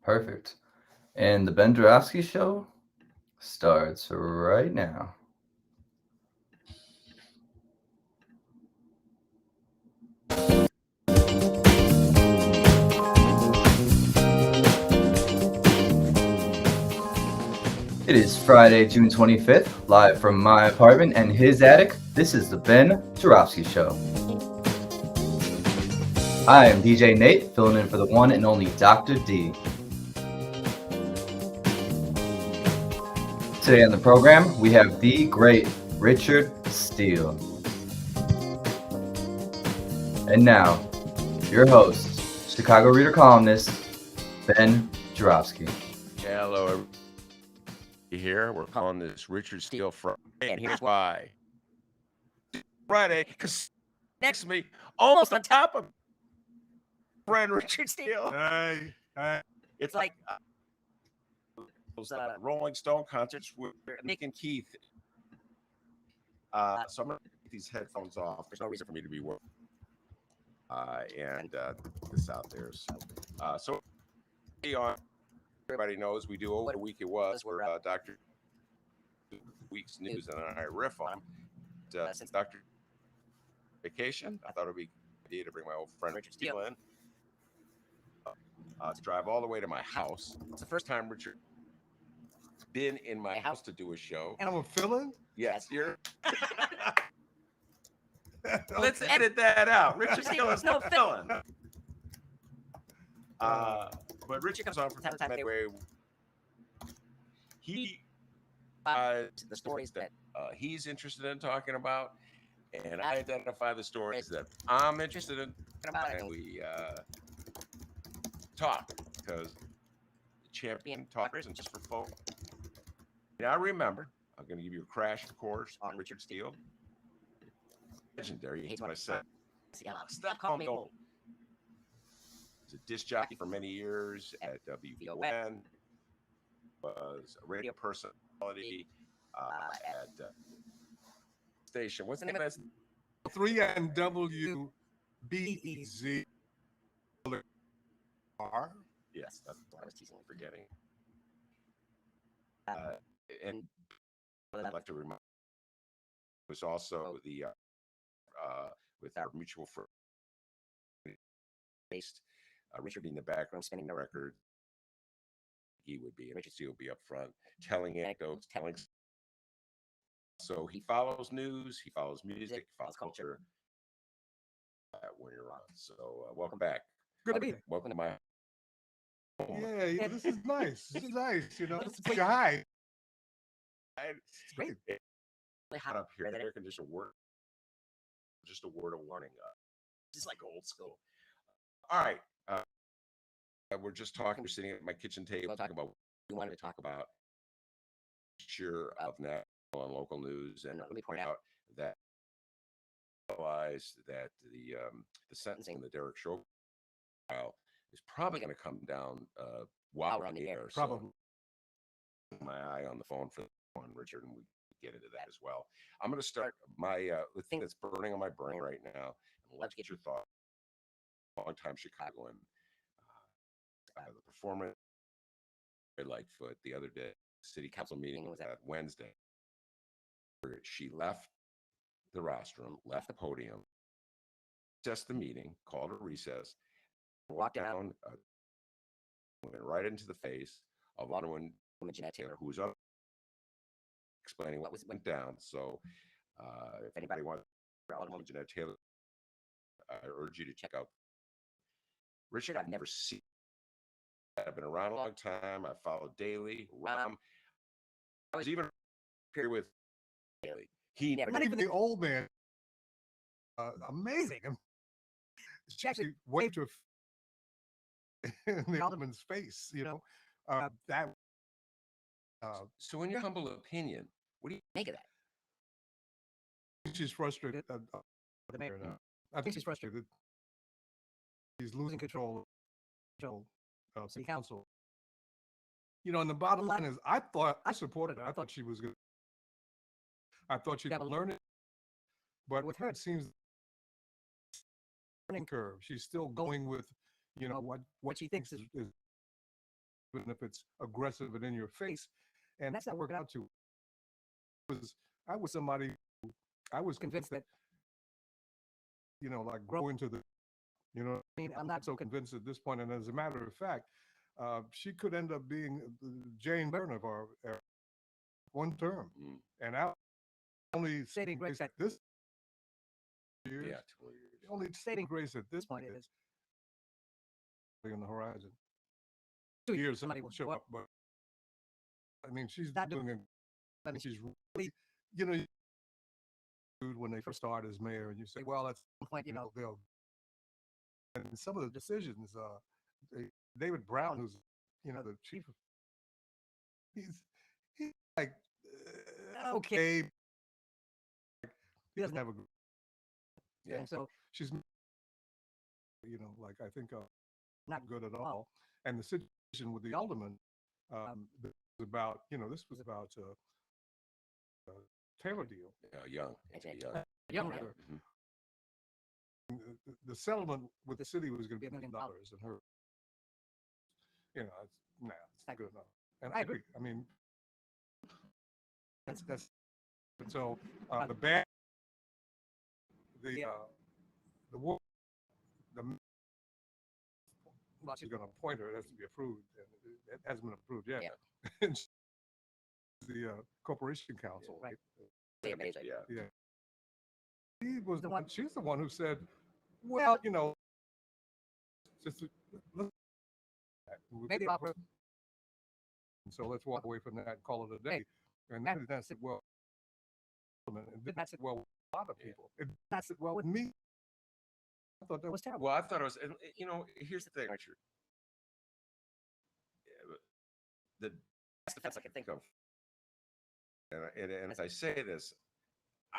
Perfect. And the Ben Joravsky Show starts right now. It is Friday, June 25th, live from my apartment and his attic. This is the Ben Joravsky Show. I am DJ Nate, filling in for the one and only Dr. D. Today on the program, we have the great Richard Steele. And now, your host, Chicago Reader columnist, Ben Joravsky. Hello, everybody. Here we're calling this Richard Steele Friday, and here's why. Friday, because next to me, almost on top of friend Richard Steele. It's like those Rolling Stone concerts with Nick and Keith. So I'm gonna take these headphones off. There's no reason for me to be working. And this out there. So everybody knows we do what a week it was. We're Dr. Week's news, and I riff on since Dr. Vacation. I thought it would be a good idea to bring my old friend Richard Steele in to drive all the way to my house. It's the first time Richard been in my house to do a show. And I'm a fill-in? Yes, you're. Let's edit that out. Richard Steele is no fill-in. But Richard comes on from time to time anyway. He the stories that he's interested in talking about, and I identify the stories that I'm interested in talking about, and we talk because champion talkers and just for folk. Now remember, I'm going to give you a crash course on Richard Steele. Legendary. He hates what I said. Stop calling me old. He was a disc jockey for many years at WVON. Was a radio personality at station. What's the name of that? 3NWBEZ. Yes, that's what I was teasing, forgetting. And I'd like to remind was also the with our mutual friend based Richard being in the background, spinning the record. He would be, and Richard Steele would be up front, telling anecdotes, telling. So he follows news, he follows music, he follows culture. When you're on, so welcome back. Good to be here. Welcome to my home. Yeah, this is nice. This is nice. You know, it's shy. It's great. It's really hot up here. That air conditioner work. Just a word of warning. Just like old school. All right. We're just talking. We're sitting at my kitchen table talking about what we wanted to talk about. Sure, of national and local news, and let me point out that I realize that the sentencing, the Derek Chauvin trial, is probably going to come down while we're on the air. Probably. So my eye on the phone for one, Richard, and we get into that as well. I'm going to start my the thing that's burning on my brain right now, and let's get your thoughts. Long-time Chicagoan. The performance Lightfoot the other day, city council meeting was at Wednesday. She left the rostrum, left the podium, recessed the meeting, called a recess, walked down, went right into the face of woman Jeanette Taylor, who was up explaining what went down. So if anybody wants woman Jeanette Taylor, I urge you to check out Richard. I've never seen. I've been around a long time. I followed daily. Ram. I was even here with daily. He never. Not even the old man. Amazing. She actually waved to in the alderman's face. You know that. So, in your humble opinion, what do you make of that? She's frustrated. The mayor now. I think she's frustrated. He's losing control of city council. You know, and the bottom line is, I supported her. I thought she was good. I thought she'd have a learning, but with her, it seems learning curve. She's still going with, you know, what she thinks is even if it's aggressive and in your face. And that's not working out too. I was somebody who I was convinced that, like grow into the, I mean, I'm not so convinced at this point. And as a matter of fact, she could end up being Jane Byrne of our one term. And I only saving grace at this years. Yeah, 2 years. The only saving grace at this point is on the horizon. 2 years, somebody will show up, but I mean, she's not doing it. I mean, she's really, when they first start as mayor, and you say, well, at some point, they'll. And some of the decisions, David Brown, who's, the chief, he's like, okay, he doesn't have a. Yeah. And so she's, like I think not good at all. And the situation with the alderman was about, this was about Taylor deal. Young. Young. The settlement with the city was going to be $1 million, and her, it's not good enough. And I agree. I mean, that's so the bad, the war, well, she's going to appoint her. It has to be approved, and it hasn't been approved yet. Yeah. The corporation council, right? Amazing. Yeah. She's the one who said, well, just maybe opera. And so let's walk away from that and call it a day. And that's it. Well, and that's it. Well, a lot of people. That's it. Well, with me, I thought that was terrible. Well, I thought it was. Here's the thing, Richard. The best defense I can think of, and as I say this,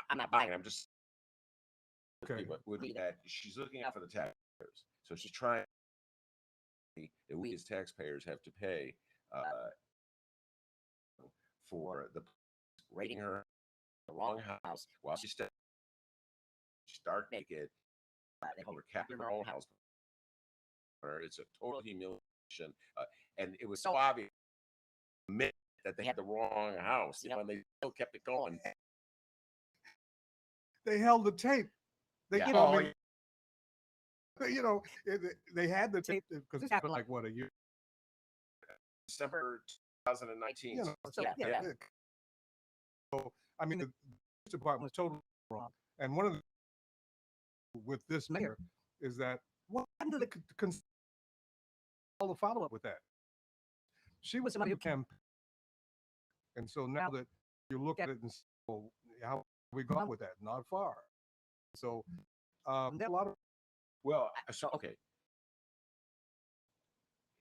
I'm not buying it. I'm just. Okay. Would be that she's looking out for the taxpayers, so she's trying that we as taxpayers have to pay for the rating her the wrong house while she's stark naked. They hold her captive in her own house. It's a total humiliation, and it was so obvious that they had the wrong house, and they still kept it going. They held the tape. They, yeah. They had the tape because this happened like what, a year? December 2019. So, yeah. So I mean, the police department was totally wrong. And one of the with this mayor is that what did they all the follow up with that? She was somebody who campaigned, and so now that you look at it and say, well, how we gone with that? Not far. So there are a lot of okay.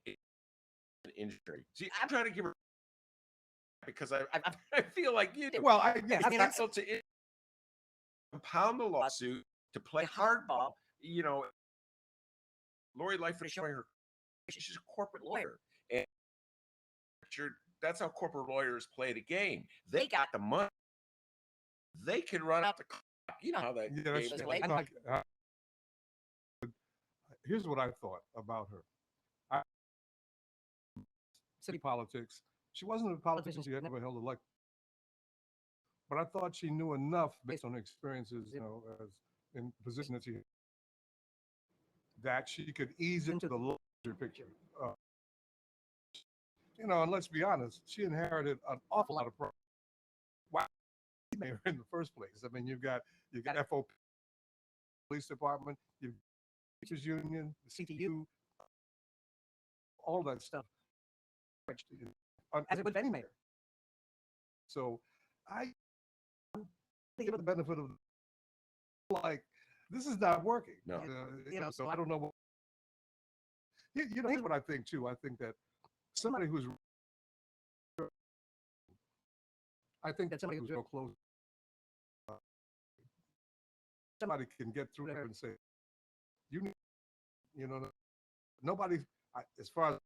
An injury. See, I'm trying to give her because I feel like you. Well, it's to compound the lawsuit to play hardball. Lori Lightfoot is showing her she's a corporate lawyer, and that's how corporate lawyers play the game. They got the money. They can run out the clock. You know how that game is played. Here's what I thought about her. City politics. She wasn't a politician. She had never held elected. But I thought she knew enough based on her experiences, as in position that she had, that she could ease into the larger picture. And let's be honest, she inherited an awful lot of problems. Why mayor in the first place? I mean, you've got FOP, police department, you've teachers union, the CTU, all that stuff. As it would any mayor. So I give it the benefit of this is not working. No. So I don't know what. Here's what I think too. I think that somebody who's real close. Somebody can get through there and say, nobody, as far as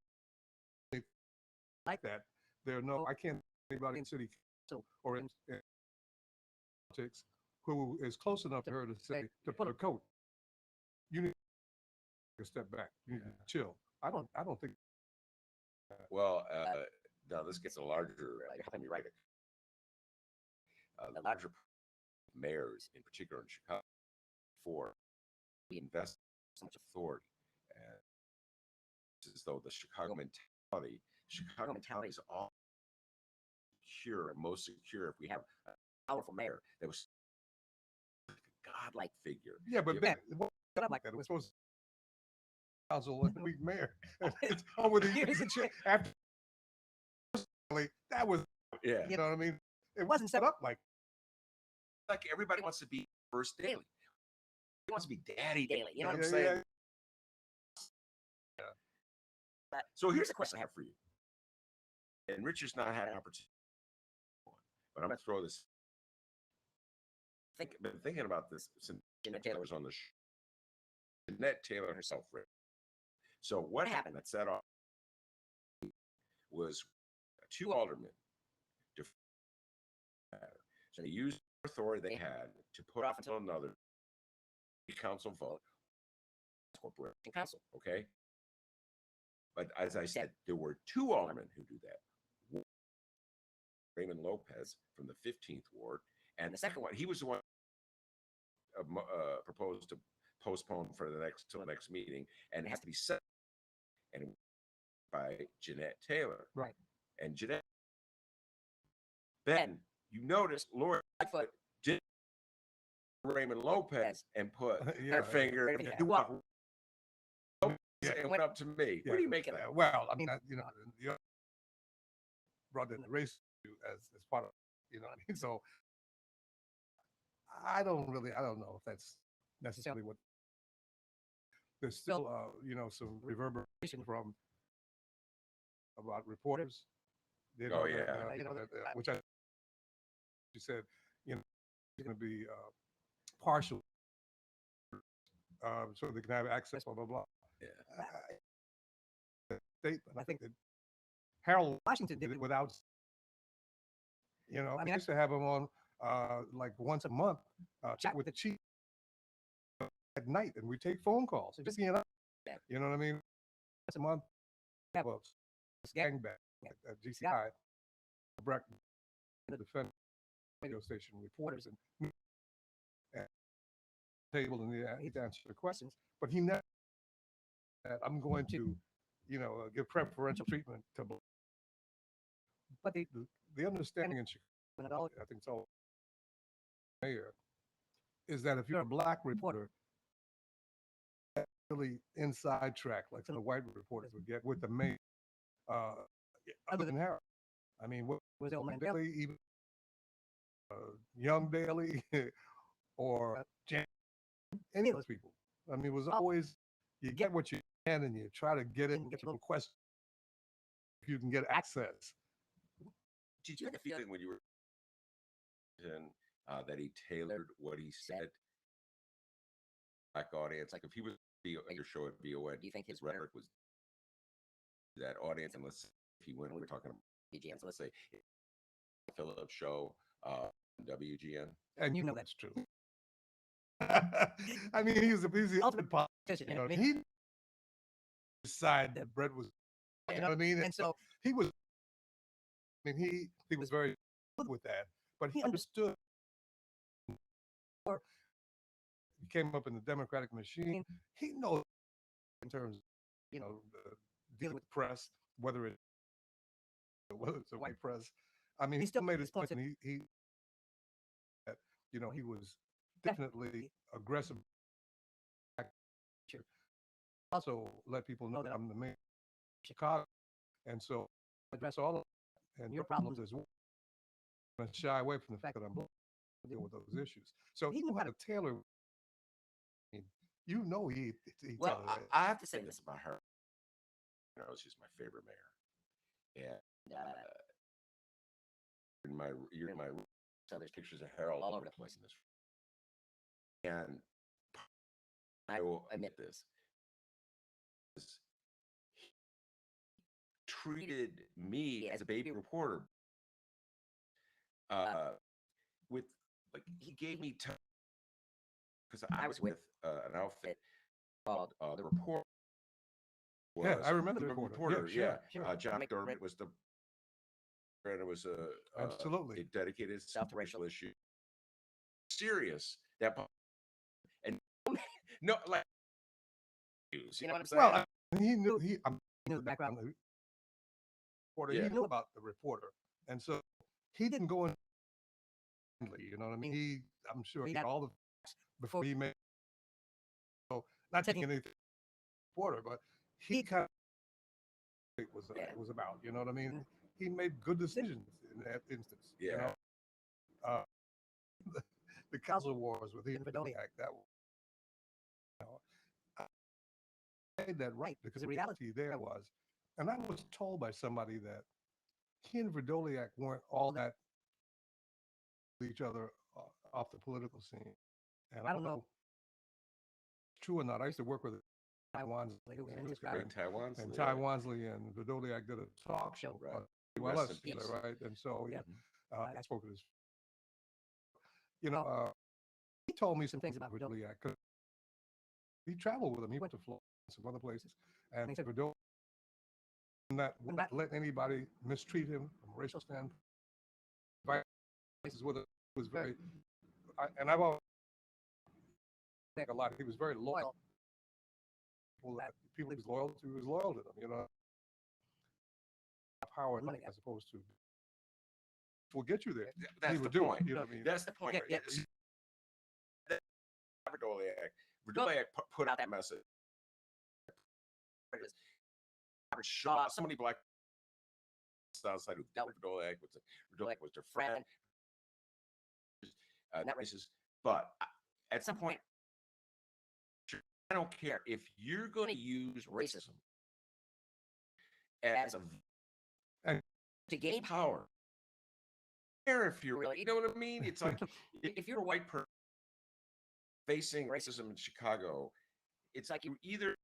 like that, I can't anybody in city council or in politics who is close enough to her to say, to put a coat. You need to step back. You need to chill. I don't think Well, now this gets a larger. You're helping me write it. The larger mayors, in particular in Chicago, for we invest so much authority, and it's as though the Chicago mentality is all secure and most secure if we have a powerful mayor that was like a godlike figure. Yeah, but You- Ben, it wasn't set up like that. It was supposed to be council and week mayor. It's over the years. After that was, yeah, you know what I mean? It wasn't set up like everybody wants to be first daily. Everybody wants to be daddy daily. You know what I'm yeah, saying? yeah. So here's a question I have for you. And Richard's not had an opportunity, but I'm going to throw this. Been thinking about this since Jeanette Taylor was on the show. Jeanette Taylor herself, Rick. So what happened that set off was two aldermen. So they used the authority they had to put off until another council vote, corporation council, okay? But as I said, there were two aldermen who do that. Raymond Lopez from the 15th ward, and the second one, he was the one proposed to postpone for the next meeting, and it has to be set and by Jeanette Taylor. right. And Jeanette, Ben, you notice Lori Lightfoot did Raymond Lopez and put Yeah, her finger yeah. and went up to me. Yeah. What do you make of that? Well, I mean, you brought in the race as part of, you know what I mean? So I don't know if that's necessarily what. There's still, some reverberation from about reporters. Oh, yeah. Which she said, it's going to be partial, so they can have access, blah blah blah. Yeah. Statement. I think that Harold Washington did it without. I used to have him on like once a month, chat with the chief at night, and we take phone calls. Just you know what I mean. Once a month, have a gang back at GCI, Breckman, the defense radio station reporters, and table, and he'd answer the questions. But he never said, "I'm going to, give preferential treatment to." But the understanding in Chicago, I think it's all mayor, is that if you're a black reporter, really inside track, like some of the white reporters would get with the mayor, other than Harold. I mean, what was Elman Daly, even Young Daly, or any of those people? I mean, it was always you get what you can and you try to get in, get your little question if you can get access. Did you have the feeling when you were in that he tailored what he said black audience? Like if he was at your show at VOA, do you think his rhetoric was that audience? And let's if he went, we were talking about WGN. So let's say Phillips show WGN, and you know that's true. I mean, he's the ultimate politician. You know, he decided that bread was, you know what I mean. And so he was. I mean, he was very good with that, but he understood. He came up in the Democratic machine. He knows in terms of, dealing with the press, whether it's a white press. I mean, he still made his points, and he he was definitely aggressive. Also, let people know that I'm the mayor of Chicago, and so address all of that and your problems as well. I'm gonna shy away from the fact that I'm black to deal with those issues. So he knew how to tailor. I mean, he well, I have to say this about her. She's my favorite mayor, and you're in my room, so there's pictures of Harold all over the place in this. And I will admit this: he treated me as a baby reporter with he gave me time because I was with an outfit called the Report. Yeah, was I remember the the reporter. reporter. Yeah, Yeah, sure. John McDermott was the, and it was Absolutely. it dedicated itself to racial issues. Serious that, and no, like, you know what I'm saying? Well, he knew he knew the background of the reporter. Yeah. He knew about the reporter, and so he didn't go in. You know what I mean? I'm sure he got all the facts before he made. So not taking anything from the reporter, but he kind of was about. You know what I mean? He made good decisions in that instance. Yeah. You know, uh, the Council Wars with Ian Fedoliak, that you know, I made that right because the reality there was, and I was told by somebody that he and Verdoliak weren't all that each other off the political scene. And I don't know true or not. I used to work with Taiwan's who was in his guy, Taiwan's, and Ty Wansley and Verdoliak did a talk show. Right. Well, Rest us in together, peace. right? And so yeah, I spoke with his. He told me some things about Verdoliak because he traveled with him. He went to Florida and some other places, and he said Verdoliak would not let anybody mistreat him from a racial standpoint. Vices with it was very, and I've always think a lot. He was very loyal. People he was loyal to, was loyal to them. You know, power and money as opposed to will get you there. That's he the would do point. it. You know what I mean? That's the point. Yeah. Verdoliak put out that message. Robert Shaw, so many black outside who dealt with Verdoliak was their friend. Not racist, but at some point, I don't care if you're going to use racism as to gain power. Care if you're really, you know what I mean? It's like if you're a white person facing racism in Chicago, it's like you either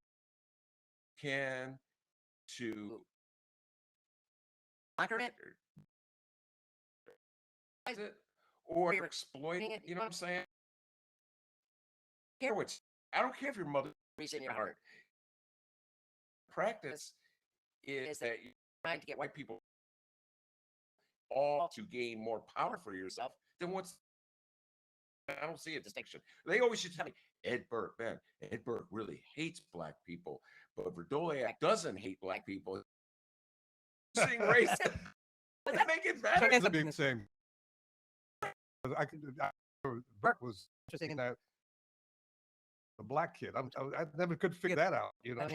can to conquer it or you're exploiting it. You know what I'm saying? I don't care if your mother is in your heart. Practice is that you're trying to get white people all to gain more power for yourself. Then I don't see a distinction. They always should tell me, Ed Burke really hates black people, but Verdoliak doesn't hate black people. Seeing race, does that make it better? It's the same. Burke was interesting in that the black kid. I never could figure that out. You know, I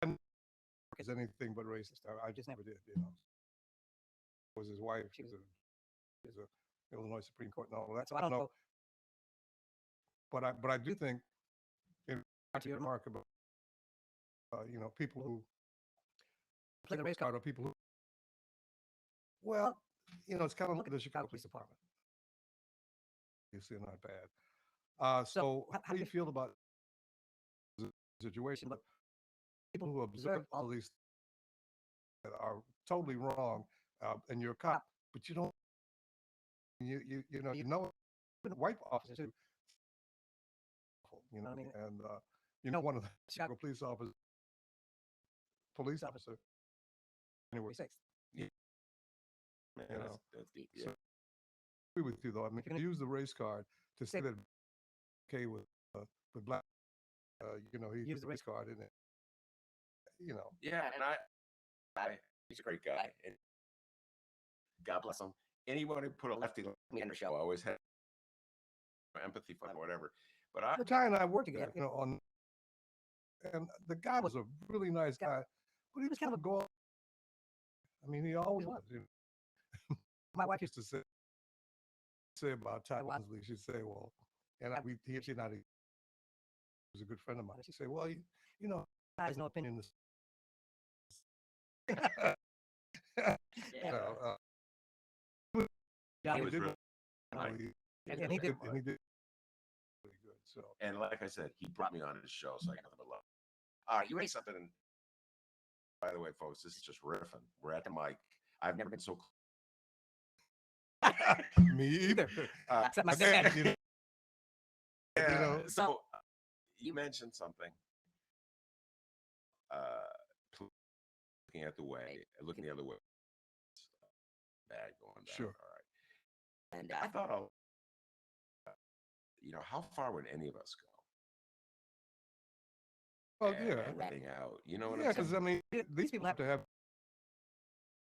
mean, is anything but racist. I just never did. You know, was his wife. She was a Illinois Supreme Court and all that. So I don't know. But I do think, to your remark about people who play the race card or people who, well, it's kind of look at the Chicago Police Department. Obviously not bad. So how do you feel about the situation? But people who observe all these that are totally wrong, and you're a cop, but you don't, white officers too. You know what I mean? And one of the Chicago police officer, January 6th. Yeah. Man, that's deep. Yeah. So, I agree with you though. I mean, if you use the race card to say that okay with black, he used the race card in it. Yeah, and he's a great guy, and God bless him. Anyone who put a lefty like me on the show, I always had empathy for him, whatever. But the guy and I worked together, and the guy was a really nice guy, but he was kind of a go. I mean, he always was. My wife used to say about Ty Wansley, she'd say, well, and he was a good friend of mine. She'd say, well, I has no opinion. He was really nice. And he did really good. So, and like I said, he brought me on his show, so I got nothing but love. All right, you ready something? By the way, folks, this is just riffing. We're at the mic. I've never been so me either. Except my dad. So you mentioned something. looking at the way, looking the other way, bad going down. Sure. All right. And I thought, how far would any of us go? Well, yeah. And renting out, you know what Yeah, I'm saying? because I mean, these people have to have.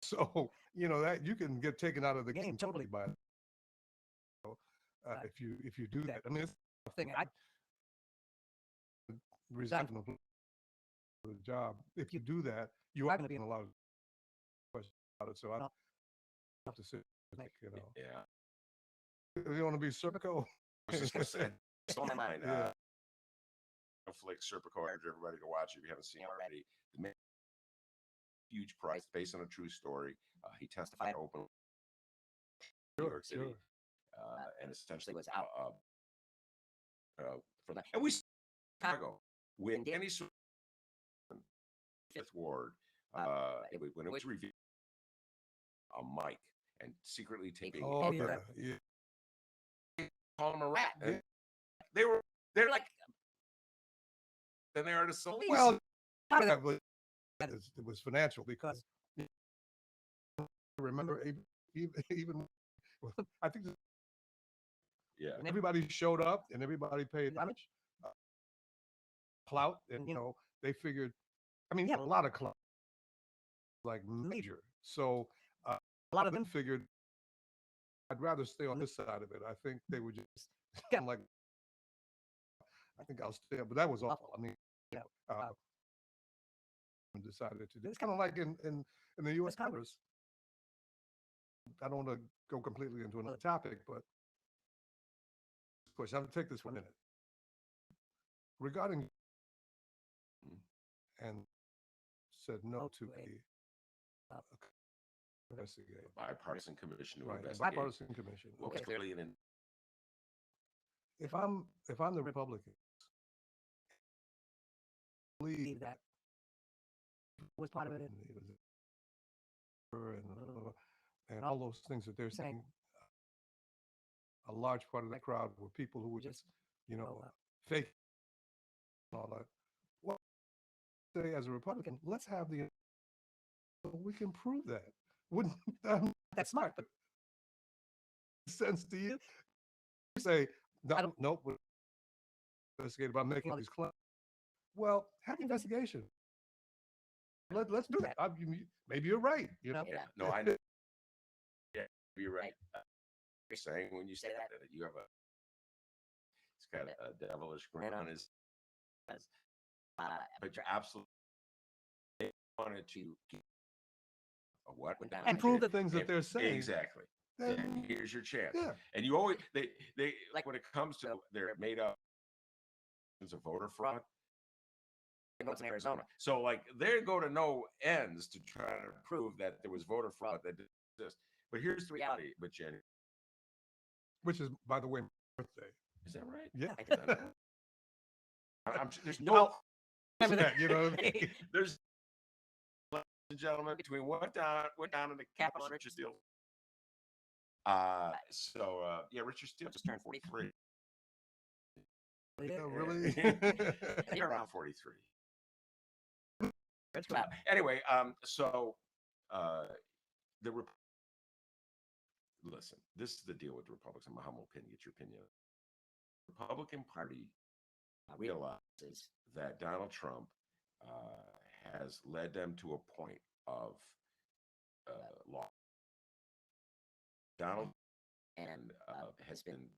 So that you can get taken out of the game totally by if you do that. I mean, it's a thing. I resign from the job. If you do that, you are going to be in a lot of questions about it. So I don't have to sit and Yeah. You want to be Serpico? I was just gonna say, it's on my mind. Yeah. Netflix, Serpico, I urge everybody to watch it if you haven't seen it already. The man, huge price based on a true story. He testified openly in New York City, and essentially was out for that. And we Chicago with Danny Fifth Ward when it was revealed a mic and secretly taping. Oh, yeah. Call him a rat. And they're like, then they are to police. Well, part of that it was financial because remember even I think everybody showed up and everybody paid homage, clout, and they figured. I mean, he had a lot of clout, like major. So a lot of them figured I'd rather stay on this side of it. I think they were just like, I think I'll stay, but that was awful. I mean, decided to do. It's kind of like in the U.S. Congress. I don't want to go completely into another topic, but of course, I'm going to take this 1 minute regarding and said no to a investigate. Bipartisan commission to Right, investigate. bipartisan commission. Well, clearly if I'm the Republican, I believe that was part of it, and all those things that they're saying. A large part of that crowd were people who were just, fake and all that. Well, say as a Republican, let's have we can prove that. Wouldn't that's smart, but sense to you? Say, no, nope, investigate about making all these claims. Well, have the investigation. Let's do that. Maybe you're right. Yeah. No, I know. Yeah, you're right. You're saying when you say that you have it's got a devilish grin on his face. But you're absolutely wanted to get a what and prove the things that they're saying. Exactly. And here's your chance. Yeah. And you always they like when it comes to they're made up of voter fraud. It's in Arizona. So like they go to no ends to try to prove that there was voter fraud that didn't exist. But here's the reality, but Jenny. Which is, by the way, my birthday. Is that right? Yeah. There's no that, there's, ladies and gentlemen, between what down in the capital and Richard Steele. Richard Steele just turned 43. Yeah, really? You're around 43. Anyway, listen, this is the deal with the Republicans. I'm a humble opinion. Get your opinion. The Republican Party realizes that Donald Trump has led them to a point of law. Donald and has been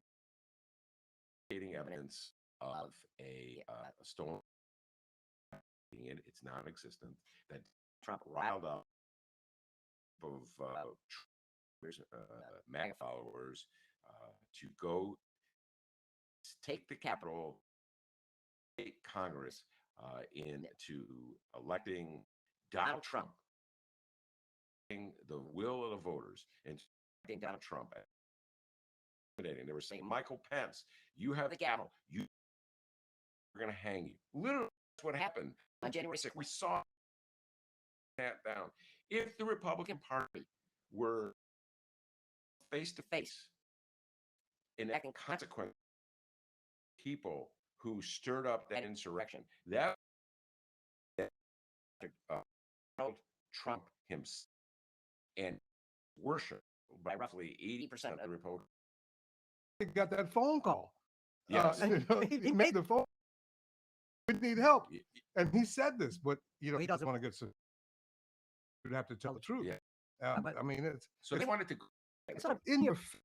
creating evidence of a stolen. It's non-existent. That Trump riled up of MAGA followers to go take the Capitol, take Congress into electing Donald Trump, the will of the voters, and electing Donald Trump. They were saying, Michael Pence, you have the gavel. We're going to hang you. Literally, that's what happened on January 6th. We saw that down. If the Republican Party were face to face enacting consequences, people who stirred up that insurrection, that Donald Trump himself and worshiped by roughly 80% of the Republicans. He got that phone call. Yes. He made the phone. We need help, and he said this, but he doesn't want to get sued. You'd have to tell the truth. Yeah. I mean, So they wanted to. it's sort of in your face.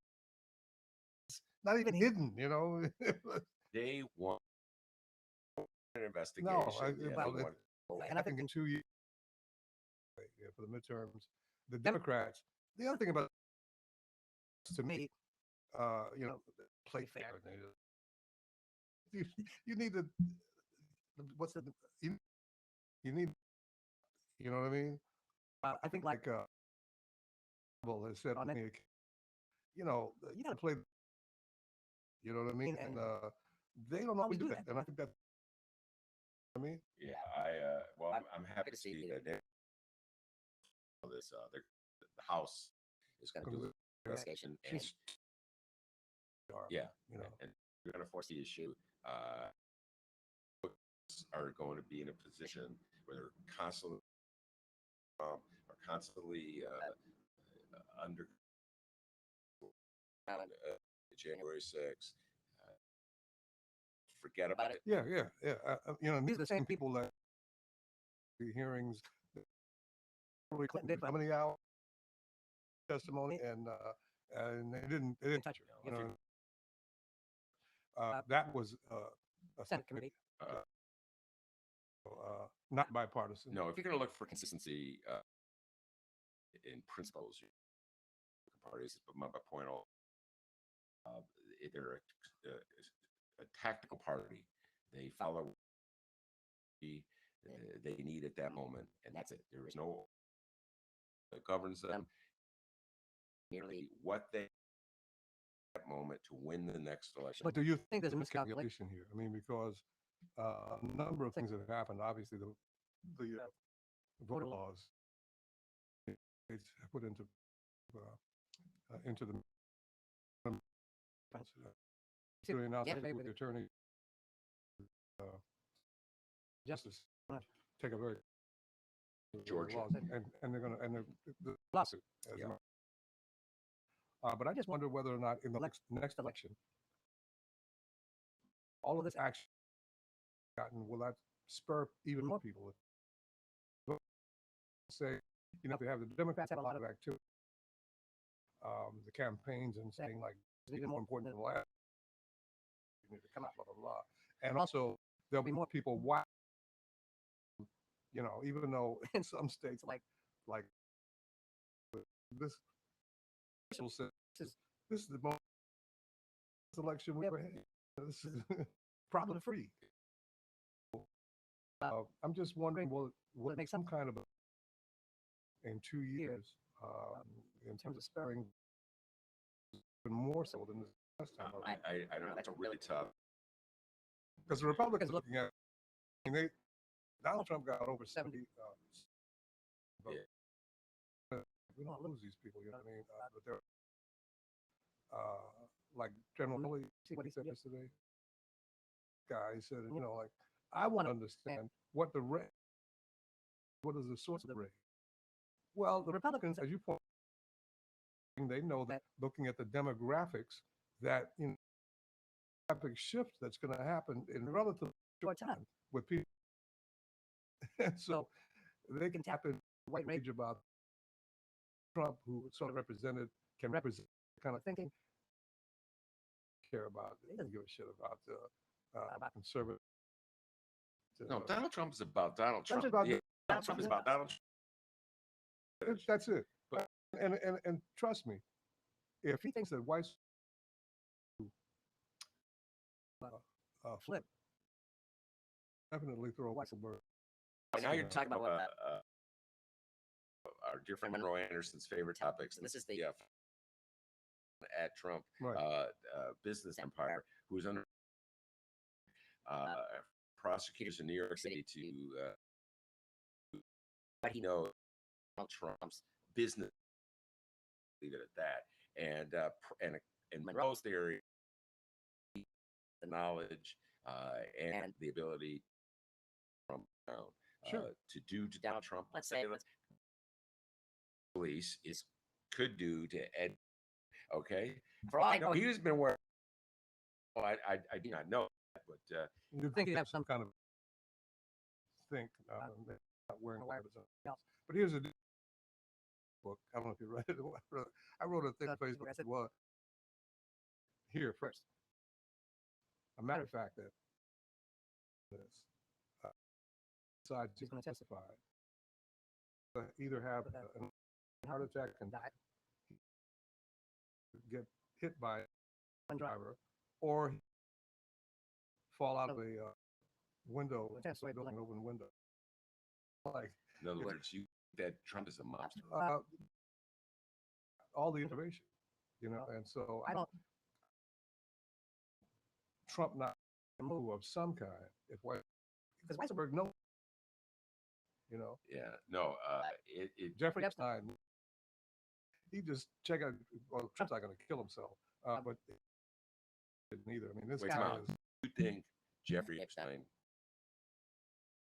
It's not even hidden, They want an investigation. No, and I think in 2 years for the midterms, the Democrats. The other thing about to me, play fair. You need to. What's the you need? You know what I mean? I think like has said on any, you got to play. You know what I mean? And they don't always do that, and I think that's. I mean, yeah, I'm happy to see that this the House is going to do an investigation, and and we're going to force the issue. Are going to be in a position where they're constantly under January 6th. Forget about it. Yeah. These are the same people that the hearings. Hillary Clinton did for how many hours testimony, and they didn't touch her. That was a Senate committee. Not bipartisan. No, if you're going to look for consistency in principles, parties, but my point, they're a tactical party. They follow they need at that moment, and that's it. There is no that governs them. Merely what they that moment to win the next election. But do you think there's a miscalculation here? I mean, because a number of things have happened. Obviously, the voter laws it's put into the announcement with the attorney justice take a very Georgia and they're going to the lawsuit. But I just wonder whether or not in the next election, all of this action will that spur even more people to say, if you have the Democrats have a lot of activity, the campaigns and saying like it's even more important than the last, you need to come out, blah blah blah, and also there'll be more people watching. Even though in some states like this is the most election we ever had. This is problem free. I'm just wondering, will it make some kind of in 2 years in terms of sparing even more so than the last time? I don't know. That's a really tough. Because the Republicans looking at, Donald Trump got over 70 votes. We don't lose these people, you know what I mean? But they're like General Milley, see what he said yesterday? Guy said, like, I want to understand what is the source of the race? Well, the Republicans, as you point out, they know that looking at the demographics, that demographic shift that's going to happen in a relatively short time with people. So they can tap in white rage about Trump, who sort of can represent kind of thinking. Care about. They doesn't give a shit about conservative. No, Donald Trump is about Donald Trump. Donald Trump is about Donald Trump. That's it. But and trust me, if he thinks that whites flip, definitely throw a white bird. Now you're talking about our dear friend Monroe Anderson's favorite topics, and this is the at Trump business empire, who's under prosecutors in New York City to what he knows Donald Trump's business. Leave it at that. And Monroe's theory, the knowledge and the ability from Sure. to do to Donald Trump. Let's say police could do to Ed. Okay, for all I know, he's been wearing. Oh, I do not know, but You'd think he'd have some kind of not wearing a wire or something else. But here's a book. I don't know if you read it. I wrote a thing on Facebook. I said, well, here first. A matter of fact, that this side she's going to testify, either have a heart attack and die, get hit by one driver, or fall out of a window, building open window. Like, in other words, that Trump is a mobster. All the information, and so I don't. Trump not a move of some kind, because Weissenberg knows, Yeah, no, Jeffrey Epstein, he just check out. Well, Trump's not going to kill himself, but neither. I mean, this guy is. You think Jeffrey Epstein?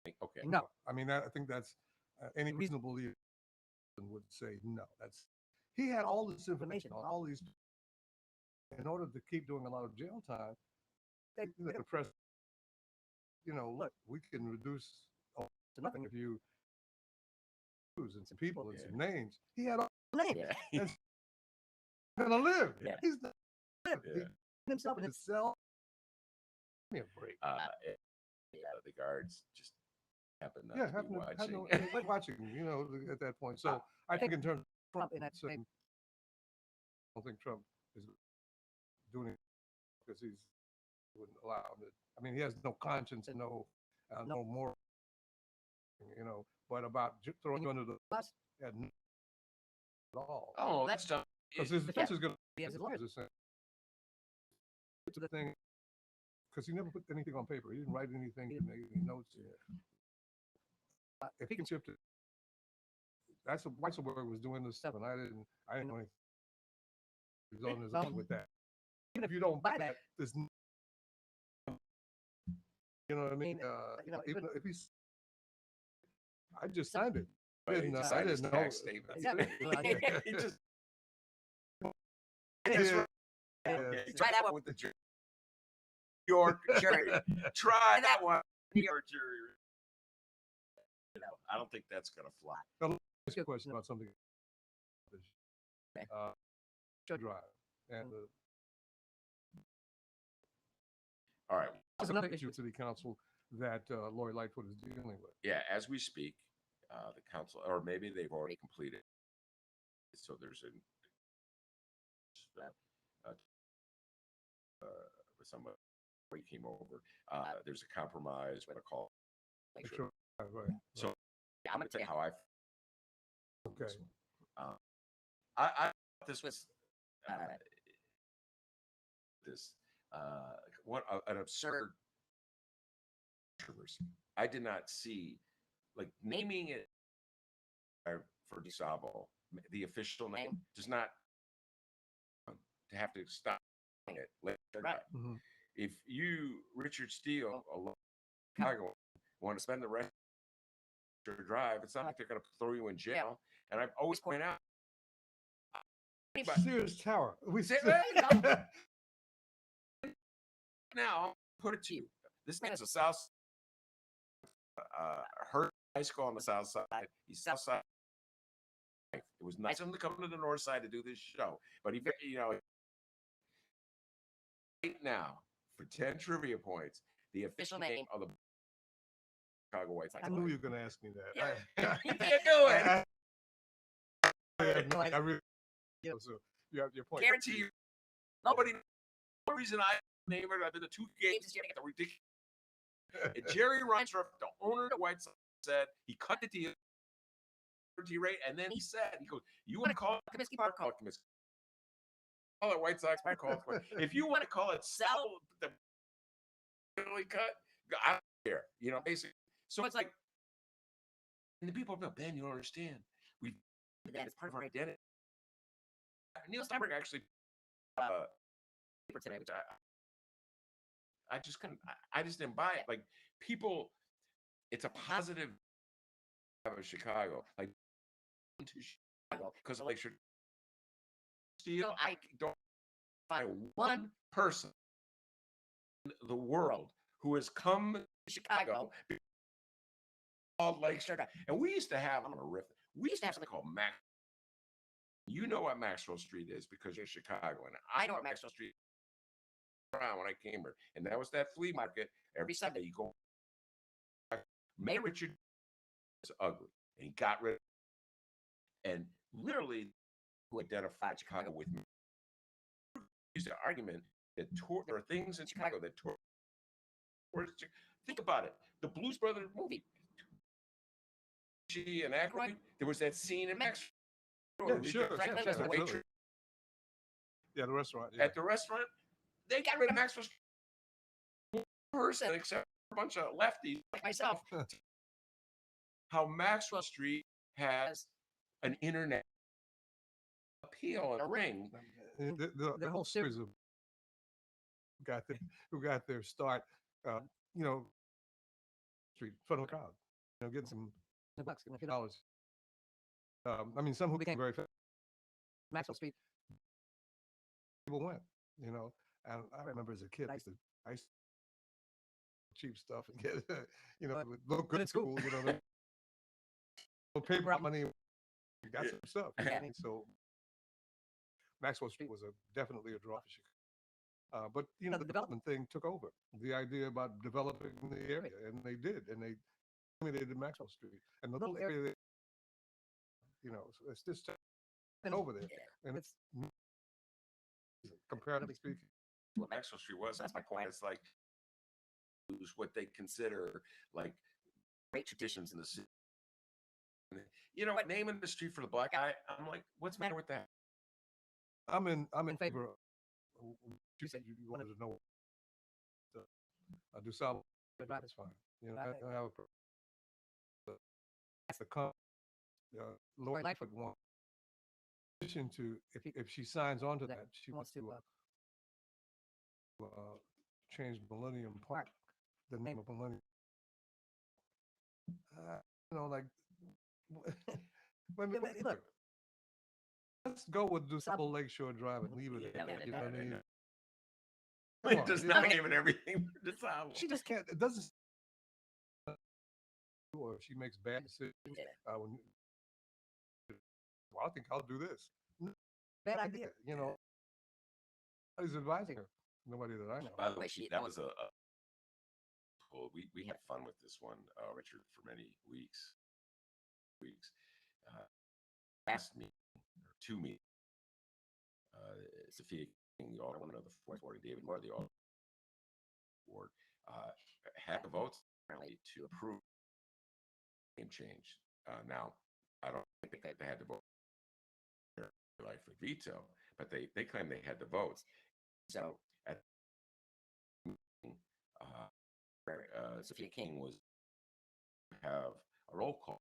Okay. No, I mean, I think that's any reasonable leader would say no. He had all this information on all these. In order to keep doing a lot of jail time, the press, look, we can reduce to nothing if you use and some people and some names. He had all the names. Yeah. He's gonna live. Yeah. He's gonna live. Yeah. He himself in his cell. Give me a break. The guards just happened not to be watching. At that point. So I think in terms of Trump in that same, I don't think Trump is doing it because he wouldn't allow it. I mean, he has no conscience and no moral, but about throwing you under the bus at all. Oh, that's tough. Because his defense is going to be, as his lawyers are saying, to the thing, because he never put anything on paper. He didn't write anything, he didn't make any notes. If he can shift it, that's what Weissenberg was doing this stuff, and I didn't know anything. He was on his own with that. Even if you don't buy that, there's what I mean? Even if he's, I just signed it. I didn't know. Tax statement. He just try that one with the New York jury. Try that one, New York jury. I don't think that's gonna fly. Now, let me ask you a question about something. Drive and all right. That's another issue with City Council that Lori Lightfoot is dealing with. Yeah, as we speak, the council, or maybe they've already completed. So there's with somebody who came over. There's a compromise. What I call. Sure. Right. So I'm going to tell you how I. Okay. I this was what an absurd controversy. I did not see, like, naming it for DeSavo, the official name does not to have to stop it later. Mm-hmm. If you, Richard Steele, a Chicago, want to spend the rest of your drive, it's not like they're going to throw you in jail. And I've always pointed out. Sears Tower. We say now, I'll put it to you. This man's a South Hurt High School on the South Side. He's South Side. It was nice of him to come to the North Side to do this show, but he, right now for 10 trivia points, the official name of the Chicago White Sox. I knew you were going to ask me that. Yeah. You can't do it. I really. So you have your point. Guarantee you, nobody. The reason I name it, I've been to 2 games this year. I got the ridiculous. And Jerry Reinsdorf, the owner of the White Sox, said he cut the deal rate, and then he said, "He goes, you want to call it Comiskey Park? Call it Comiskey. Call it White Sox Park. Call it. If you want to call it sell the early cut, I don't care. Basically. So it's like, and the people go, Ben, you don't understand. We that is part of our identity. Neil Steinberg actually for today, which I just couldn't. I just didn't buy it. Like, people, it's a positive of Chicago, like to Chicago because of Lakeshore. Steele, I don't find one person in the world who has come to Chicago called Lakeshore. And we used to have, I'm gonna riff. We used to have something called Max. You know what Maxwell Street is because you're Chicago, and I know what Maxwell Street is around when I came here. And that was that flea market. Every Sunday you go. Mayor Richard is ugly, and he got rid of it. And literally, who identified Chicago with me used the argument that there are things in Chicago that think about it. The Blues Brothers movie. She and Aykroyd, there was that scene in Maxwell. Yeah, sure. Yeah, the restaurant. Yeah. At the restaurant, they got rid of Maxwell Street. Person, except a bunch of lefties like myself. How Maxwell Street has an internet appeal and a ring. The whole series of who got their start, you know, street in front of the crowd, you know, getting some bucks, getting a few dollars. I mean, some who became very famous. Maxwell Street, people went, you know, and I remember as a kid, I used to cheap stuff and get, you know, look good in school, you know, no paper money, got some stuff. You know? So Maxwell Street was definitely a draw for Chicago. But you know, the development thing took over. The idea about developing the area, and they did, and they eliminated Maxwell Street, and the little area, you know, it's just over there, and it's comparatively speaking. What Maxwell Street was, that's my point. It's like what they consider like great traditions in the city. You know what? Naming the street for the black guy, I'm like, what's the matter with that? I'm in favor of. You said you wanted to know. I do solid drive is fine. You know, I have that's the Lord Lightfoot wants. In addition to, if she signs on to that, she wants to change Millennium Park, the name of Millennium. You know, like, look, let's go with DuSable Lakeshore Drive and leave it there. You know what I mean? It does not name it everything. She just can't. It doesn't. Or if she makes bad decisions, well, I think I'll do this. Bad idea. You know, nobody's advising her. Nobody that I know. By the way, that was cool. We had fun with this one, Richard, for many weeks. Last meeting, or 2 meetings, Sophia King, the Alderman of the 4th Ward, David Moore, the Alderman Ward, had the votes apparently to approve name change. Now, I don't think they had to vote their life for veto, but they claim they had the votes. So at Sophia King was have a roll call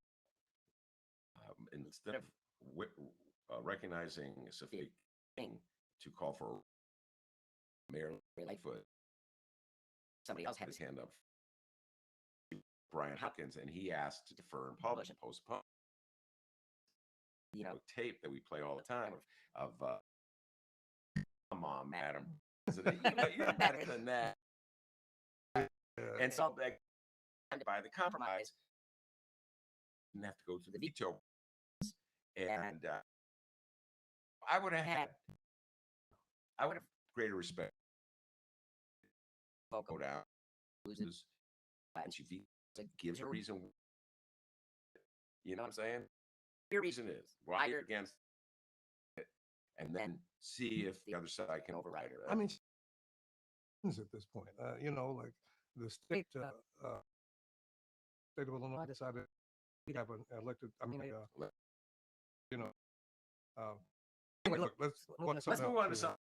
instead of recognizing Sophia King to call for Mayor Lightfoot. Somebody else had his hand up, Brian Hopkins, and he asked to defer and publish and postpone. You know, tape that we play all the time of come on, Madam President, you're better than that. And so by the compromise, didn't have to go through the veto. And I would have greater respect. Go down, loses, and she gives her reason. You know what I'm saying? Your reason is why you're against it, and then see if the other side can override it. I mean, at this point, you know, like the state of Illinois decided we have an elected. I mean, you know. Anyway, look, let's move on to something.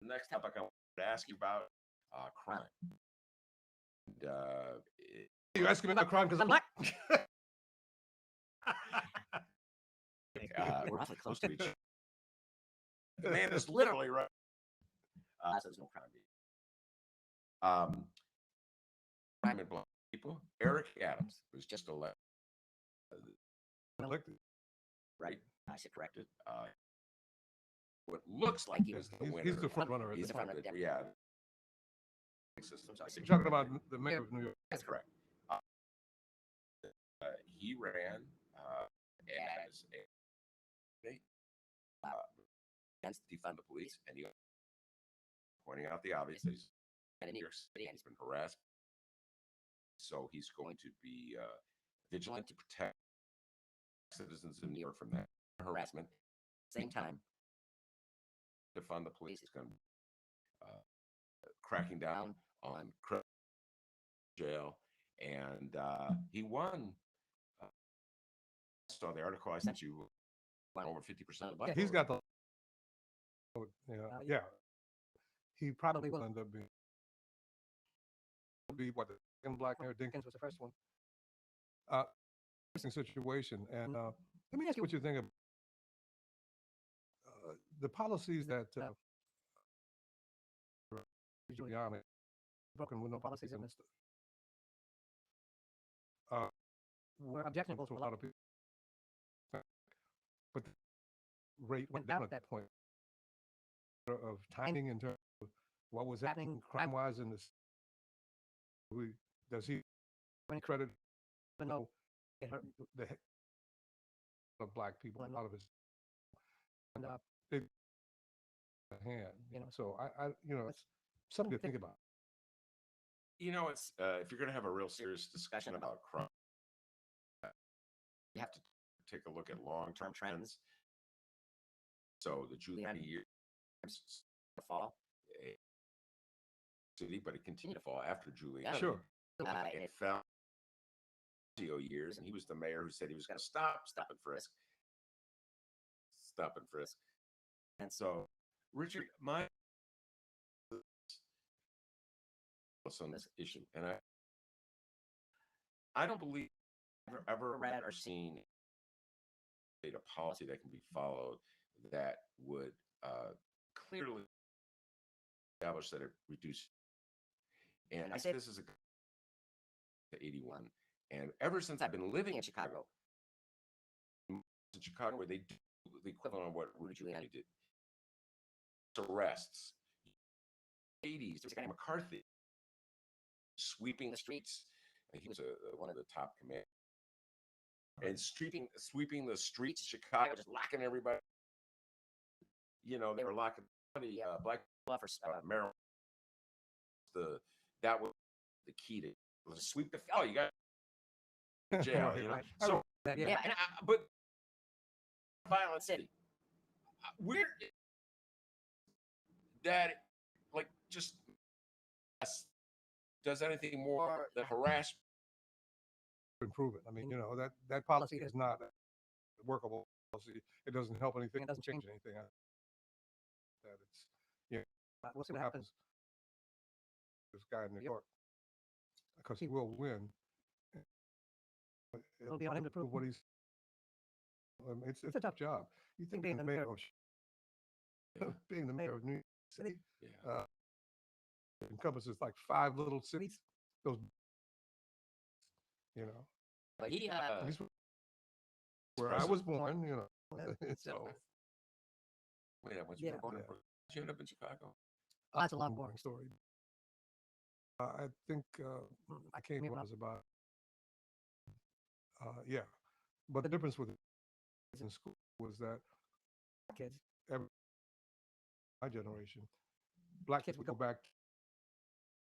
Next topic I want to ask you about crime. And, you're asking me about crime because I'm black. We're awfully close to each other. The man is literally right. There's no crime. Crime in black people. Eric Adams was just elected elected. right? I said corrected. What looks like he was the winner. He's the front runner. He's the front runner. Yeah. Systems. I said You're talking about the mayor of New York. that's correct. He ran as a against defund the police, and he pointing out the obvious. He's in New York City and he's been harassed, so he's going to be vigilant to protect citizens in New York from that harassment. Same time, defund the police is going to be cracking down on jail, and he won. Saw the article I sent you. Won over 50% of the budget. He's got the. Yeah. He probably will end up be what the second black mayor. Dinkins was the first one. Interesting situation, and let me ask you what you think of the policies that Giuliani broken with no policies in this. Were objectionable to a lot of people, but the rate went down at that point of timing in terms of what was happening crime-wise in this. Does he any credit? No, it hurt the of black people and a lot of his and they hand, So I it's something to think about. It's if you're going to have a real serious discussion about crime, you have to take a look at long-term trends. So the Giuliani years fall, city, but it continued to fall after Giuliani. Sure. It fell years, and he was the mayor who said he was going to stop and frisk. And so, Richard, my on this issue, and I don't believe I've ever read or seen a policy that can be followed that would clearly establish that it reduced. And I say this is a 81, and ever since I've been living in Chicago, where they do the equivalent of what Rudy Giuliani did, arrests. 80s, there was a guy named McCarthy sweeping the streets. He was one of the top commanders. And sweeping the streets of Chicago, just locking everybody. They were locking black people for marijuana. That was the key to sweep the. Oh, you got jail. Right. So yeah, but violent city. Where that just does anything more than harass? Improve it. I mean, that policy is not a workable policy. It doesn't help anything. It doesn't change anything. That it's we'll see what happens. This guy in New York, because he will win. It'll be on him to prove what he's. It's a tough job. You think being the mayor of New York City encompasses like 5 little cities. Those, But he, where I was born, so. Wait, I was you born in you end up in Chicago? That's a long, boring story. I think I came when I was about, But the difference with in school was that kids, my generation, black kids would go back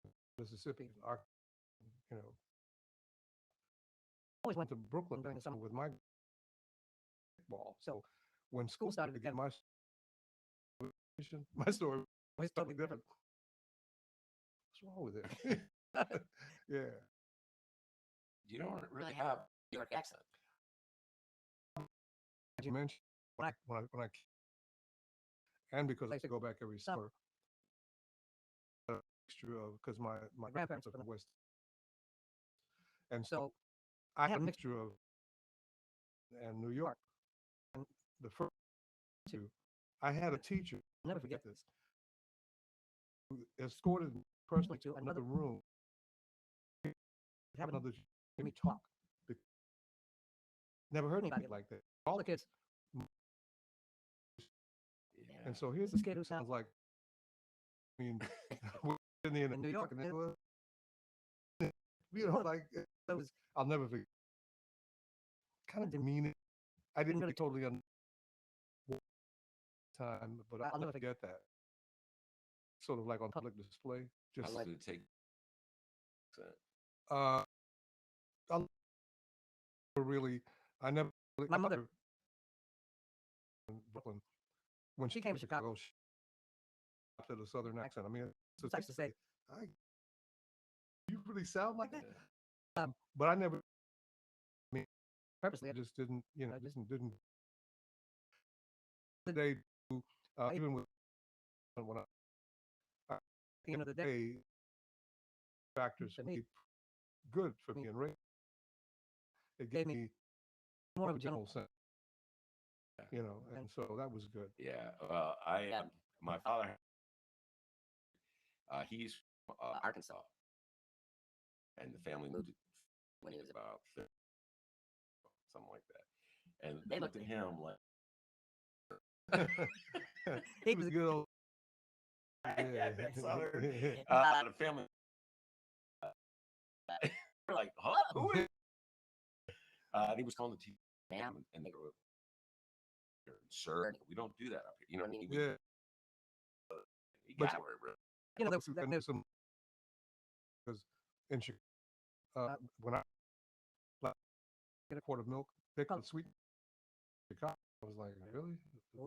to Mississippi. Always went to Brooklyn during the summer with my ball. So when school started to get my story was totally different. What's wrong with it? Yeah. You don't really have New York accent. You mentioned when I and because I used to go back every summer, because my grandparents are from the West, and so I had a mixture of and New York. And the first two, I had a teacher. I'll never forget this. Who escorted me personally to another room. Have another. Let me talk. never heard anybody like that. All the kids. Yeah. And so here's this kid who sounds like, I mean, in New York, and it was, like, it was, I'll never forget, kind of demeaning. I didn't really totally understand time, but I'll never forget that. Sort of like on public display. Just I like to take I really, I never, my mother in Brooklyn, when she came to Chicago, she adopted a Southern accent. I mean, it's nice to say, you really sound like that. But I never, I mean, purposely, I just didn't, I just didn't. They do, even with when at the end of the day, factors for me good for me and Ray. It gave me more of a general sense, and so that was good. Yeah. Well, my father, he's from Arkansas, and the family moved when he was about 30, something like that. And they looked at him like He was a good old. yeah, that Southern. The family were like, huh? Who is? And he was calling the TV, ma'am, and they were, sir, we don't do that up here. You know what I mean? Yeah. He got where it really. There's some, because in Chicago, when I get a quart of milk, they call it sweet Chicago. I was like, really?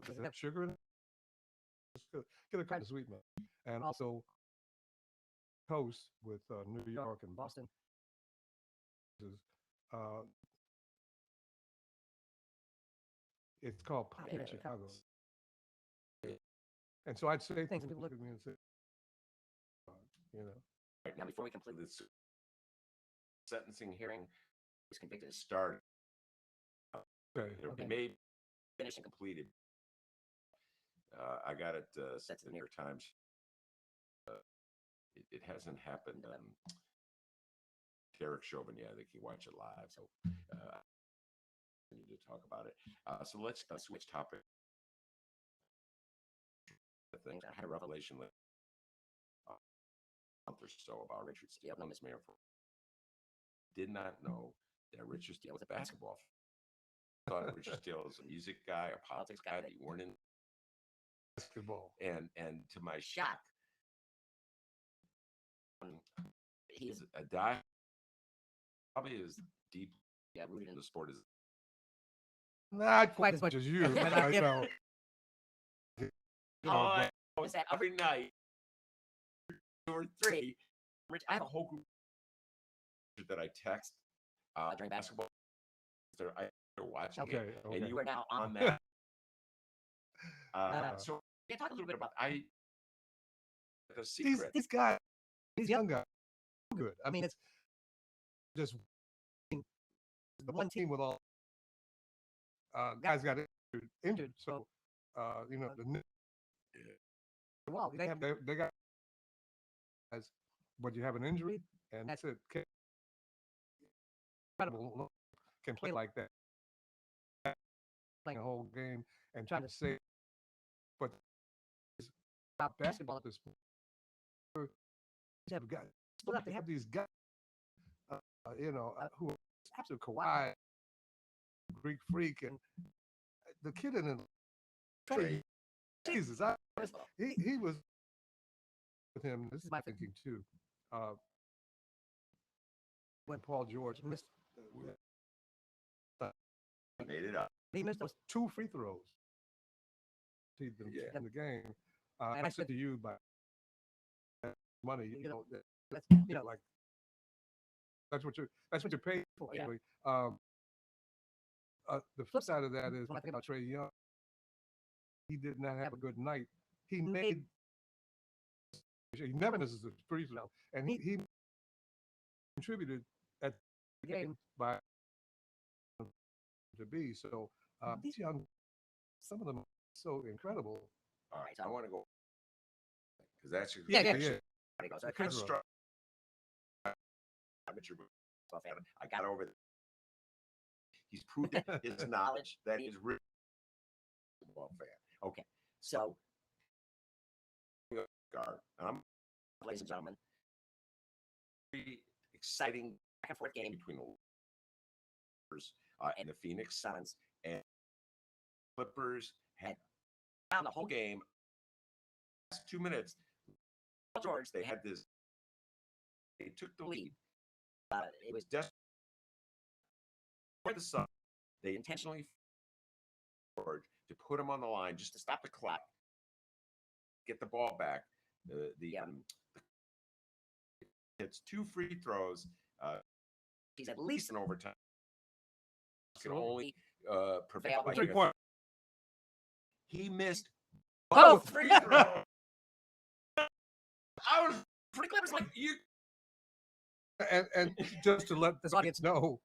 Does it have sugar in it? Get a kind of sweet milk. And also, coast with New York and Boston. It's called pop in Chicago. And so I'd say things and people look at me and say, Right now, before we complete this sentencing hearing, was convicted of start. It may finish and completed. I got it set to the New York Times. It hasn't happened. Derek Chauvin, yeah, they can watch it live. So I need to talk about it. So let's switch topic. Things. I had a revelation a month or so about Richard Steele. I'm his mayor for. Did not know that Richard Steele was a basketball fan. I thought Richard Steele was a music guy, a politics guy, that you weren't in basketball. And to my shock, he is a die. Probably as deep rooted in the sport as. Not quite as much as you. I know. I was at every night, 2 or 3. Rich, I have a whole group that I text during basketball. I watching it, and you are now on that. So can you talk a little bit about the secret? These guys, these young guys, good. I mean, it's just the one team with all guys got injured. So they got guys, but you have an injury, and that's it. Incredible, can play like that, playing a whole game and trying to say, but it's about basketball at this point. They have these guys, who are absolute Kawhi, Greek freak, and the kid in the Jesus, he was with him. This is my thinking too. When Paul George missed, He made it up. He missed those 2 free throws in the game. And I said to you, by money, that's like that's what you're paid for. Actually, the flip side of that is when I think about Trae Young, he did not have a good night. He never misses a free throw, and he contributed at the game by to be. So these young, some of them are so incredible. All right, so I want to go because that's your I could start. I got over it. He's proved his knowledge that he's really a football fan. Okay, so guard, ladies and gentlemen, very exciting back and forth game between the Clippers and the Phoenix Suns, and Clippers had found the whole game. Last 2 minutes, George, they had this. They took the lead. It was desperate for the Suns. They intentionally George to put him on the line just to stop the clock, get the ball back. It's 2 free throws. He's at least in overtime. Can only prevail by 3 points. He missed both free throws. I was pretty clever. It's like you. And just to let this audience know,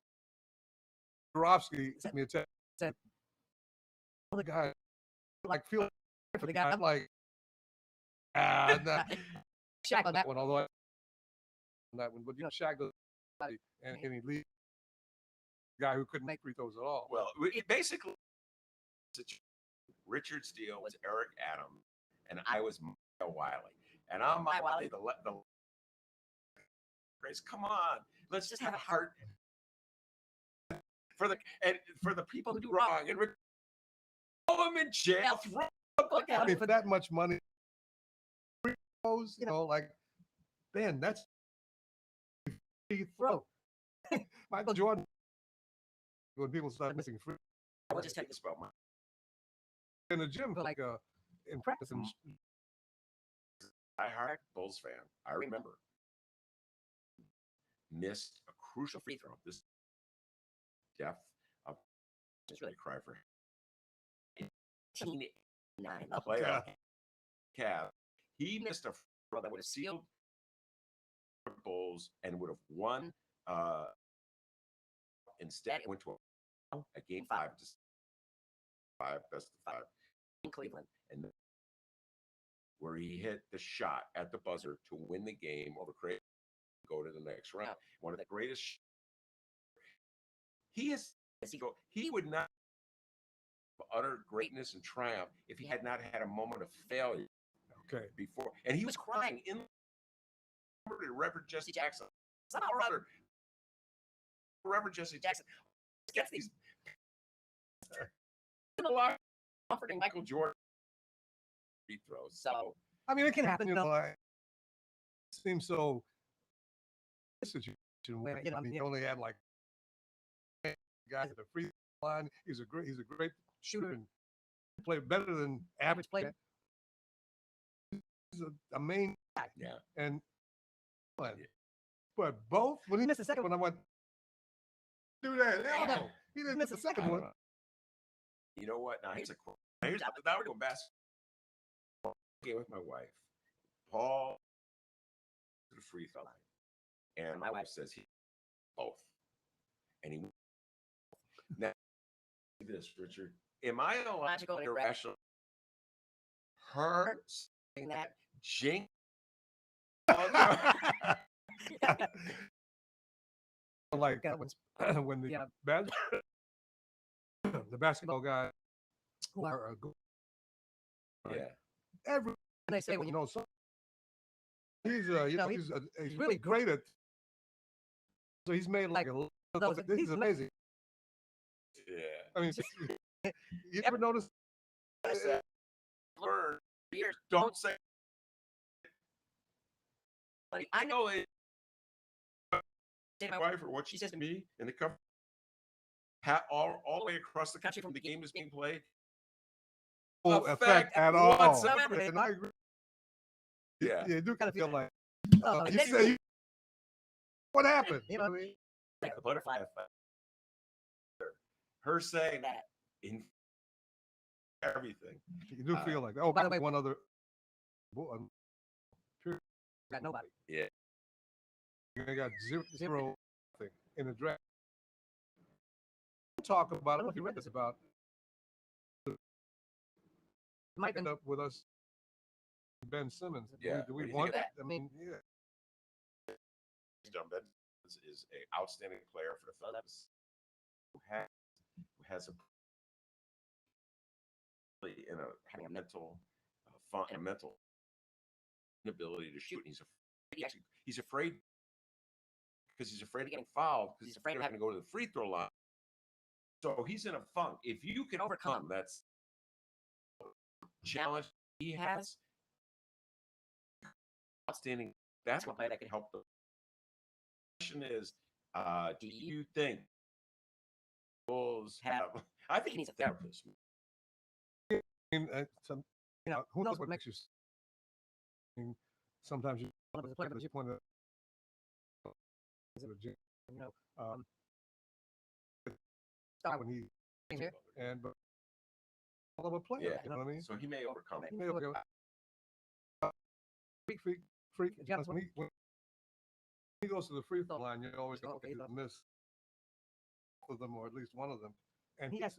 Borowski sent me a text. Said, "The guy, like, feel for the guy." I'm like, Shaq on that one. Although on that one, but you know, Shaq goes and he leaves the guy who couldn't make free throws at all. Well, basically, Richard Steele was Eric Adams, and I was Maya Wiley. And I'm Maya Wiley, the Grace. Come on, let's just have a heart for the people who do wrong and throw them in jail. I mean, for that much money, free throws, you know, like, Ben, that's free throw. Michael Jordan, when people start missing free, I will just tell you this about in the gym, like in practice. And I heart Bulls fan. I remember missed a crucial free throw. This depth of just really cry for him. 9 playoff Cavs. He missed a free throw that would have sealed the Bulls and would have won. Instead, it went to a game 5 best of 5 in Cleveland, and where he hit the shot at the buzzer to win the game over Creighton, go to the next round. One of the greatest. He would not utter greatness and triumph if he had not had a moment of failure. Okay. Before, and he was crying in Reverend Jesse Jackson. Somehow or other, Reverend Jesse Jackson gets these in a lot comforting Michael Jordan free throws. So I mean, it can happen, you know. It seems so. Situation where, you know, I mean, he only had like guys at the free throw line. He's a great shooter and played better than average player. He's a main guy. Yeah. And but both when he missed the second one, I went, do that. No, he didn't miss the second one. You know what? Now here's now we're going basketball. Game with my wife, Paul, to the free throw line, and my wife says he both, and he. Now, this Richard, am I illogical and irrational? Her saying that jinx. Like when the basketball guys who are good, every they say, well, you know, so he's he's really great at. So he's made like he's amazing. Yeah. I mean, you ever notice? I said, learn years. Don't say. I know it. My wife or what she says to me in the cover, all the way across the country from the game is being played. No effect at all. Whatsoever. And I agree. Yeah. You do kind of feel like you say, what happened? You know what I mean? Like the butterfly effect. Her saying that in everything. You do feel like that. Oh, by the way, one other. Got nobody. Yeah. They got zero in the draft. Talk about, I don't know if you read this about, might end up with us, Ben Simmons. Yeah. Do we want that? I mean, yeah. John Ben is an outstanding player for the Phillies. Who has has having a mental a mental inability to shoot. And he's afraid because he's afraid of getting fouled because he's afraid of having to go to the free throw line. So he's in a funk. If you can overcome that challenge he has, outstanding basketball player that can help. The question is, do you think Bulls have? I think he needs a therapist. Who knows what makes you? Sometimes you want to point out, when he and but all of a player, Yeah, you know what I mean? So he may overcome it. He may overcome freak. When he goes to the free throw line, you always go, okay, he'll miss both of them or at least one of them, and he as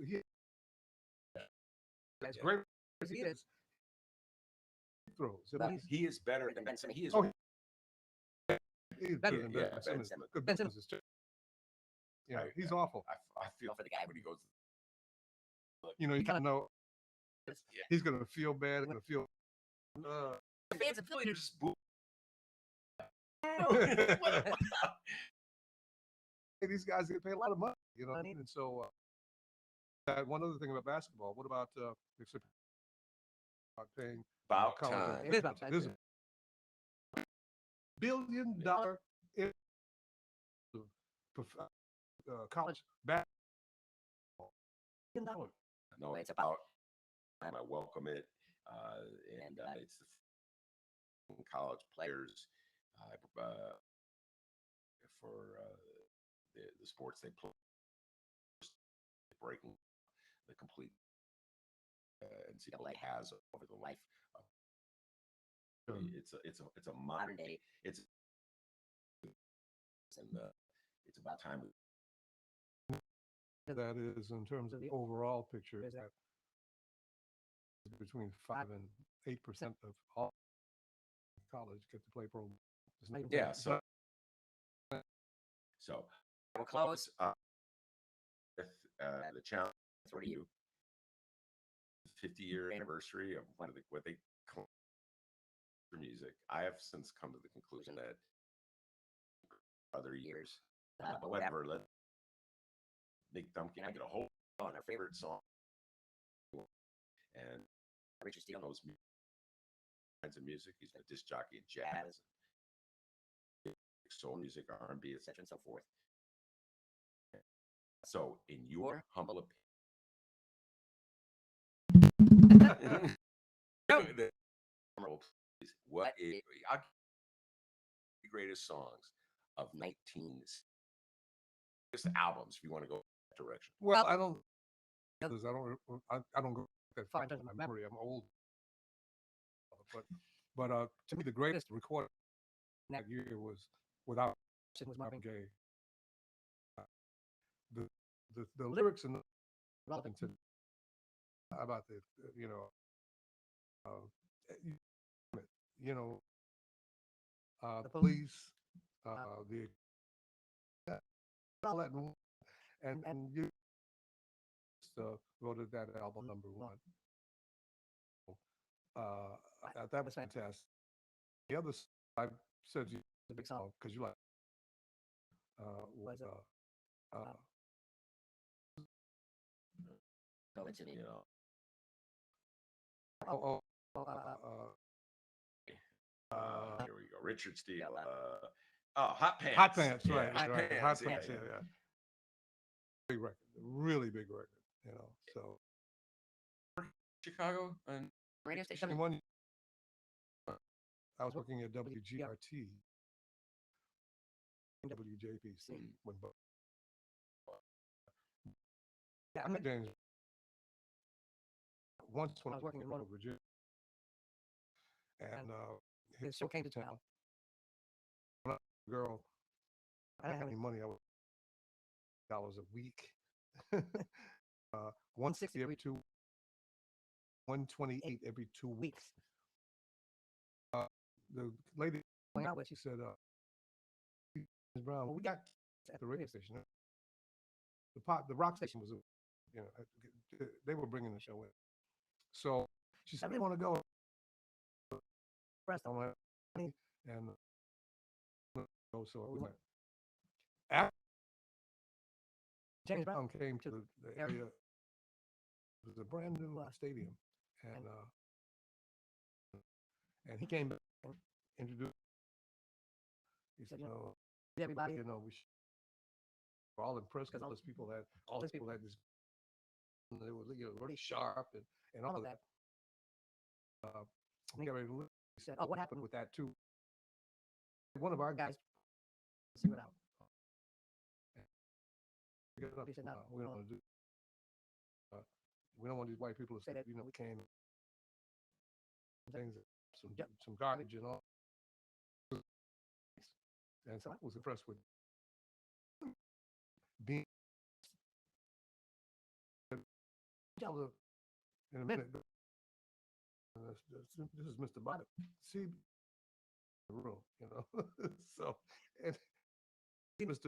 great as he is, throws. He is better than Ben Simmons. He is. He's better than Ben Simmons. Ben Simmons is he's awful. I feel for the guy when he goes. You kind of know he's going to feel bad. Going to feel. The fans of Philly are just boo. These guys get paid a lot of money, you know what I mean? And so, one other thing about basketball. What about paying about college? time? It is about time. There's $1 billion college basketball. No, it's about time. I welcome it, and it's the college players for the sports they play, breaking the complete NCAA has over the life. It's a modern day. It's about time. That is in terms of the overall picture. Is that between 5 and 8% of all college get to play pro. Yeah. So we'll close with the challenge for you. 50-year anniversary of what they call for music. I have since come to the conclusion that other years, whatever, let Nick Dumpkin get a hold on our favorite song, and Richard Steele knows kinds of music. He's a disc jockey in jazz, soul music, R&B, etc., and so forth. So, in your humble opinion, what is the greatest songs of 1960s? Just albums, if you want to go that direction. Well, I don't go that far in terms of my memory. I'm old, but to me, the greatest recording that year was without was Marvin Gaye. The lyrics and the relevant to about the the police, all that, and you voted that album number one. That was fantastic. The other I said you a big song because you like was here we go. Richard Steele. Hot Pants. Hot Pants, yeah, right. Hot right. Pants. Hot Pants, yeah. Big record, really big record, So Chicago and radio station. I was working at WGRT, WJPC when I met James once when I was working in Roanoke, Virginia, and his show came to town. Girl, I didn't have any money. I was $1 a week, 160 every 128 every 2 weeks. The lady went out with, she said, Ms. Brown, we got at the radio station. The rock station was You know, they were bringing the show in. So she said, they want to go. Rest on my money. And so we went. After James Brown came to the area, it was a brand new stadium. And he came back and introduced. He said, everybody, we're all impressed because all these people had this, they were, really sharp and all of that. He said, oh, what happened with that too? One of our guys see it out. He said, no, we don't want to do. We don't want these white people to say that, we came things, some garbage and all. And so I was impressed with being. In a minute, this is Mr. Biden. See the room, So, and he was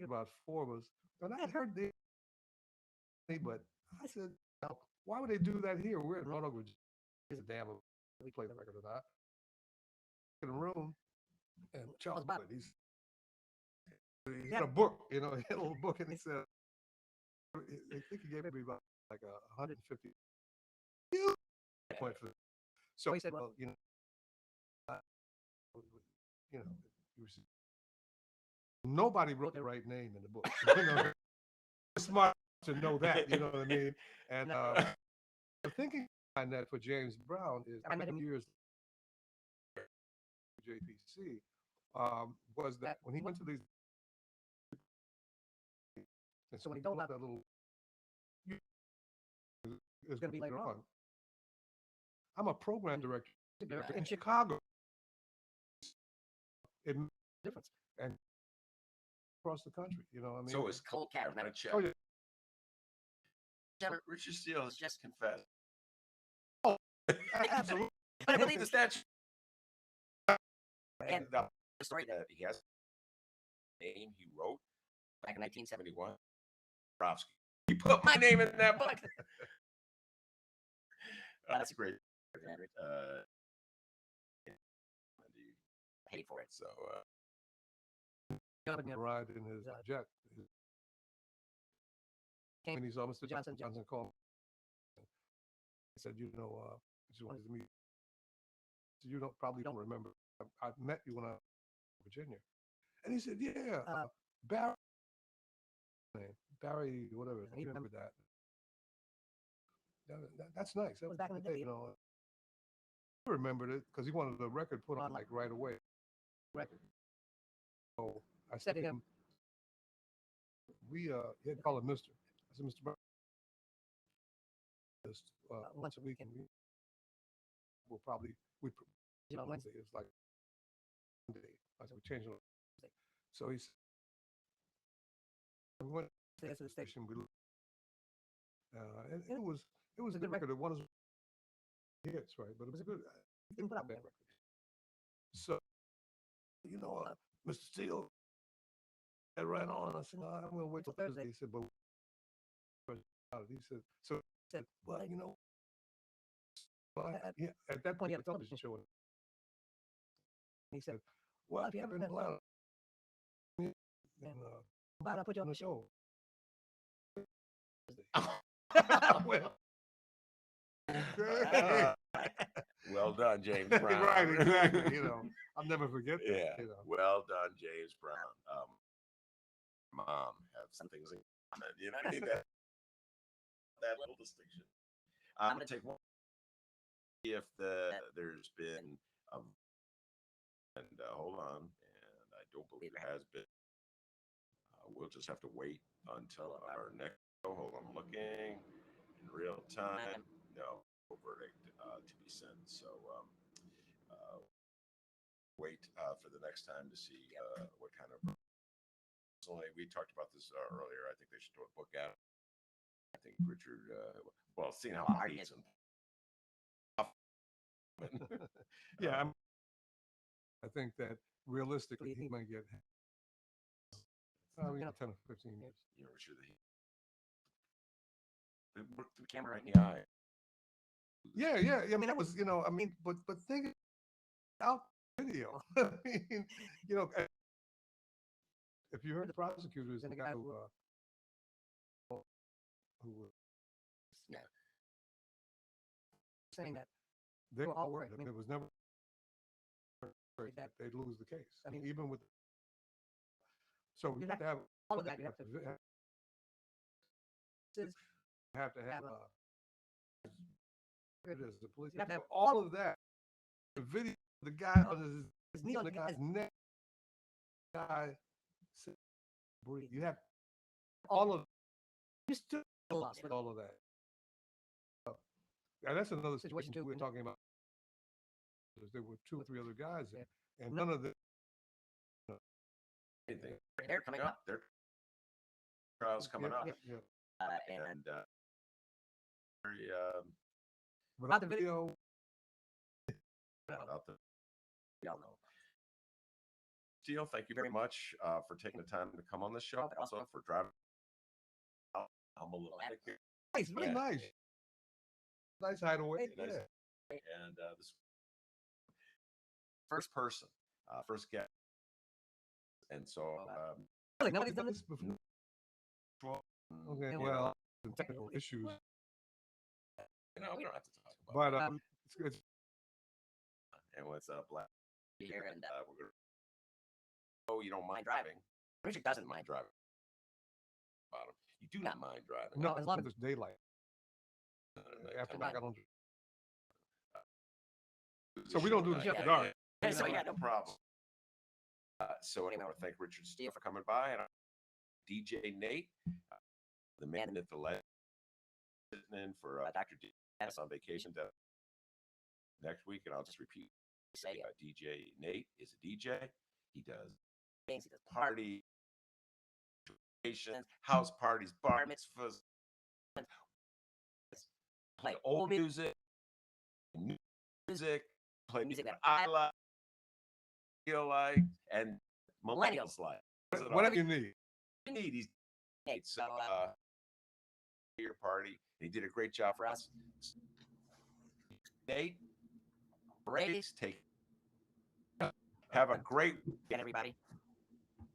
about 4 of us, and I had heard but I said, why would they do that here? We're in Roanoke, Virginia. It's a damn we play the record or not. In the room, and Charles Biden, he had a book, he had a little book, and he said, I think he gave me about like 150 points for. So he said, well, nobody wrote the right name in the book. It's smart to know that, you know what I mean? And the thinking behind that for James Brown is, I met him years JPC, was that when he went to these, and so when he told about that little, it's going to be later on. I'm a program director in Chicago. It makes a difference. And across the country, I mean. So is cold cat, not a check. Oh, yeah. Richard Steele has just confessed. Oh, absolutely. I believe the statue. And the story that he has name he wrote back in 1971. He put my name in that book. That's great. Paid for it, so. Arrived in his jet. And he's almost Mr. Johnson called. He said, just wanted to meet. So you probably don't remember. I met you when I was in Virginia. And he said, yeah, Barry, whatever. And he remembered that. That's nice. That was back in the day, I remembered it because he wanted the record put on like right away. Record. So I said to him, he had called him Mr. I said, Mr. Brown, once a week, and we'll probably, Wednesday, it's like Monday. I said, we changed it. So he said, we went to the station, and it was a good record. It was hits, right? But it was a good, he didn't put out bad record. So, Mr. Steele, I ran on. I said, no, I'm going to wait till Thursday. He said, but he said, well, at that point, he had a television show. He said, well, if you ever in Atlanta, and I'll put you on the show. Well, well done, James Brown. Right, exactly. I'll never forget that. Yeah. Well done, James Brown. Mom have some things in common. I need that little distinction. I'm going to take one. If there's been hold on, and I don't believe it has been. We'll just have to wait until our next show. Hold on, I'm looking in real time. No verdict to be sent. So wait for the next time to see what kind of. We talked about this earlier. I think they should do a book out. I think Richard, seeing how hard he is. Yeah, I think that realistically he might get 10 or 15 years. Richard, Look the camera right in the eye. Yeah, yeah. I mean, that was, I mean, but think out video. I mean, you know, if you heard the prosecutors and the guy who was Yeah. saying that they were all worried. I mean, it was never worried that they'd lose the case. I mean, even with so you have to have all of that. You have to have it is the police. You have to have all of that. The video, the guy on his knee on the guy's neck, guy said, breathe. You have all of. You still lost with all of that. And that's another situation too. We're talking about. There were 2 or 3 other guys there, and none of them. They're coming up. Their trials coming up. Yeah. And very Without the video, about the y'all know. Steele, thank you very much for taking the time to come on this show, but also for driving. I'm a little addict here. nice, really nice. Nice hideaway. Nice. Yeah. And this first person, first guest. And so Really, nobody's done this before. Okay, well, the technical issues. we don't have to talk about But it. it's And what's up, Black? Here and We're gonna. Oh, you don't mind driving? Richard doesn't mind. Driving. Bottom. You do not mind driving. no, as long as it's daylight. Nighttime. After dark, I don't. So we don't do the show after at dark. So yeah, no problem. So anyway, I want to thank Richard Steele for coming by, and DJ Nate, the man, the myth, the legend, sitting in for Dr. D on vacation next week, and I'll just repeat. Say DJ Nate is a DJ. He does things. He does party, house parties, bar mitzvahs, play old music, new music, play music that I like, feel like, and millennials like. Whatever you need. You need. He's so your party. He did a great job for us. Nate, Brace, take. Have a great weekend, everybody.